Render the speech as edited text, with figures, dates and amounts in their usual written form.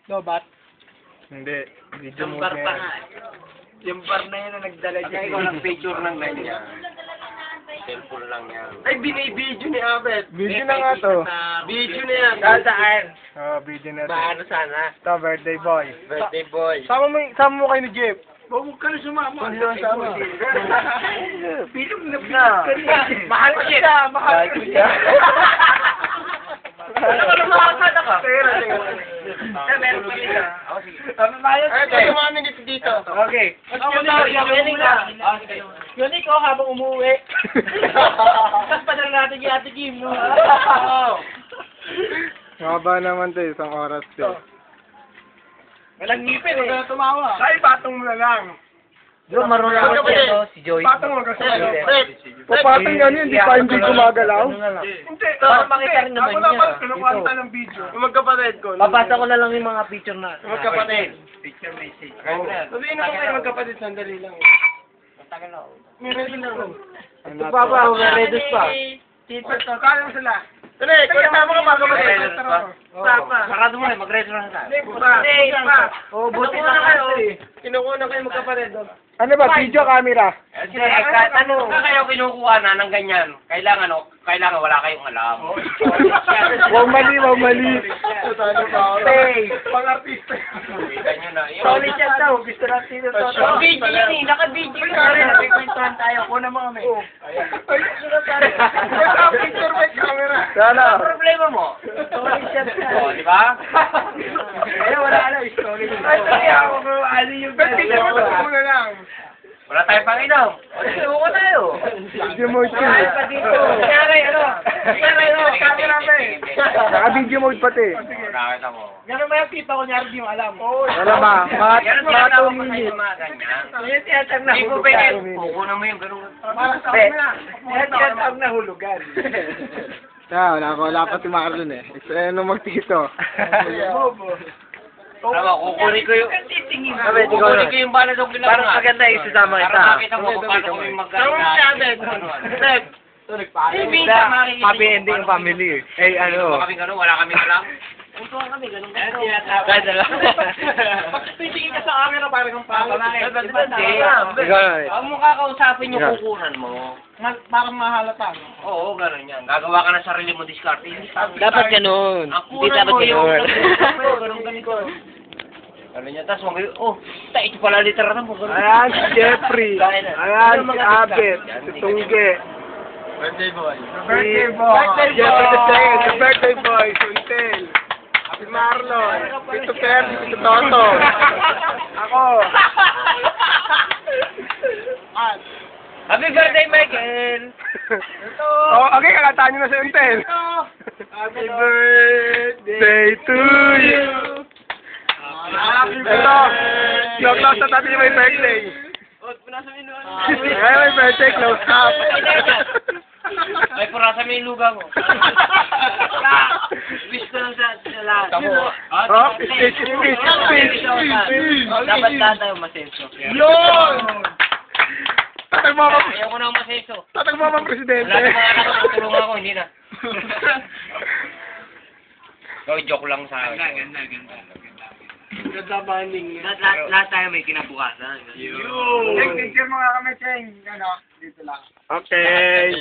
Lobat? Hindi. Video Yung mode bar na pa yan. nga. Yung bar na yun na nagdala dyan. Ikaw nag-picture ng ganyan. Cellphone lang yan. Ay, binay-video ni Abet. Video na nga to. Video na yan. Saan? Video na to. Paano sana? Ito, birthday boy. Birthday boy. Sama mo kayo ni Jeff. Huwag ka na sumama. Hindi na sama. Bilog na bilog ka na. Mahal ko siya. Mahal ko siya. Ano makakata ka? Meron pa nila. Ay, tumami dito. Okay. Yun ikaw habang umuwi. Tapos padala natin yung Ate Kim, no? Haba naman to, isang oras to. Walang ngipin eh. Tumawa. Ay, patong mo na lang. Bro, marunong ako siya to, si Joy. Patong mo kasi. Papatong yan, hindi pa hindi gumagalaw. Hindi. Para makita rin naman Ako niya. dapat kinukwanta ng video. Yung magkapatid ko. Papasa ko na lang yung mga picture na. Magkapatid. Picture message. Sabihin naman kayo magkapatid, sandali lang. Tagal na. May ready lang. Ito pa ba, may redos pa. Tito, kaya mo sila. Dali, kaya tama ka magkapatid. Papa. Sarado mo na, mag-ready na sa. Oh, buti na kayo. Kinukuha kayo magkapatid. Ano ba, video camera? Kayo kinukuha na ng ganyan. Kailangan wala kayong alam. Wag mali. Hey, Pang-artista. Ganyan na. solid yan daw. Gusto natin ito. Video yan eh. Naka-video yan. Nagkikwentuhan tayo. Kuna mo kami. Picture with camera. Ano ang problema mo? Solid yan. O, di ba? Ayun, wala alam. Solid yan. Ano yung picture mo na lang. Wala tayong panginom. Suko tayo. Video mode Ay, pa pa. dito. Nangyari, ano? Camera pa eh. Naka-video mode pati. Nakita mo. Ganun ba yung pipa ko niya di mo alam? Ano ba? Yan ang Mga tinatawag 2 mo minutes. sa mga ganyan. Yan tiyatag na Hindi ko hulugan. pwede. Kukunan mo yung ganun. Yan tiyatag na hulugan. Wala pa si Marlon eh. Ano magtito? Tama, kukunin ko yung... Sabi, Kukunin ko yung bala ng pinaka. Parang maganda yung isasama kita. Para makita mo kung paano kami mag-gano'n. Happy ending family. Eh, ano? Kami gano'n, wala kami alam. Puntuhan kami, ganun Kahit na lang. Titingin ka sa camera parang kang pangit. Ang mukha kausapin yung kukunan mo. Parang mahalata. Oo, gano'n yan. Gagawa ka ng sarili mo diskarte. Dapat ganun. Ang kunan mo yung... Ganun ganito. Ano niya, tapos ito pala literatura mo. Ayan si Jeffrey. Ayan si Abet. Si Tungge. Birthday boy. Birthday boy. Jeffrey the second. The birthday boy. Suntel. Si Marlon. Tito Perdi. Tito Toto. Ako. Happy birthday, Michael! Oh, okay, kakataan nyo na si Untel. Happy birthday to you. Ito, close up natin yung may birthday. Ay, may birthday, close up. Ay, purasa may luga mo. Wish ko lang sa lahat. Oh, speech. Dapat lahat tayo masenso. Yun! Ayaw ko na masenso. Tatagma ang presidente. Wala na mga anak ko, tulungan ako, hindi na. Joke lang sa akin. Ganda. Ganda banding. Lahat tayo may kinabukasan. Picture mo nga kami, Cheng. Dito lang. Okay.